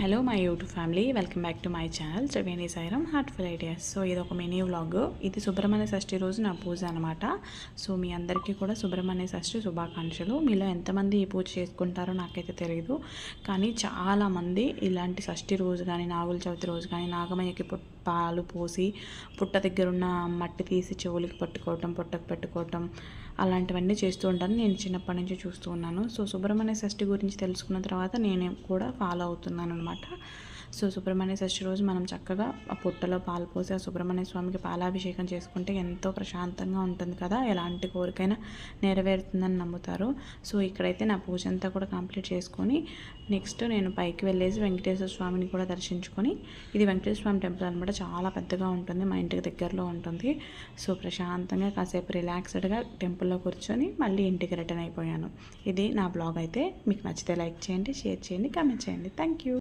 Hello my YouTube family, welcome back to my channel Triveni Sairam heartful ideas. So ఇది ఒక mini vlog. ఇది సుబ్రహ్మణ్య షష్ఠి రోజు నా పూజ అనమాట. సో మీ అందరికీ కూడా సుబ్రహ్మణ్య షష్ఠి శుభాకాంక్షలు. మీలో ఎంతమంది ఈ పూజ చేసుకుంటారో నాకైతే తెలియదు, కానీ చాలామంది ఇలాంటి షష్ఠి రోజు కానీ నాగుల చవితి రోజు కానీ నాగమయ్యకి పాలు పోసి పుట్ట దగ్గరున్న మట్టి తీసి చెవులకి పట్టుకోవటం, పుట్టకు పెట్టుకోవటం అలాంటివన్నీ చేస్తూ ఉంటాను. నేను చిన్నప్పటి నుంచి చూస్తూ ఉన్నాను. సో సుబ్రహ్మణ్య షష్ఠి గురించి తెలుసుకున్న తర్వాత నేను కూడా ఫాలో అవుతున్నాను అనమాట. సో సుబ్రహ్మణ్య షష్ఠి రోజు మనం చక్కగా ఆ పుట్టలో పాలు పోసి ఆ సుబ్రహ్మణ్య స్వామికి పాలాభిషేకం చేసుకుంటే ఎంతో ప్రశాంతంగా ఉంటుంది కదా, ఎలాంటి కోరికైనా నెరవేరుతుందని నమ్ముతారు. సో ఇక్కడైతే నా పూజ అంతా కూడా కంప్లీట్ చేసుకొని నెక్స్ట్ నేను పైకి వెళ్ళేసి వెంకటేశ్వర స్వామిని కూడా దర్శించుకొని, ఇది వెంకటేశ్వర స్వామి టెంపుల్ అనమాట, చాలా పెద్దగా ఉంటుంది, మా ఇంటికి దగ్గరలో ఉంటుంది. సో ప్రశాంతంగా కాసేపు రిలాక్స్డ్గా టెంపుల్లో కూర్చొని మళ్ళీ ఇంటికి రిటర్న్ అయిపోయాను. ఇది నా బ్లాగ్. అయితే మీకు నచ్చితే లైక్ చేయండి, షేర్ చేయండి, కామెంట్ చేయండి. Thank you.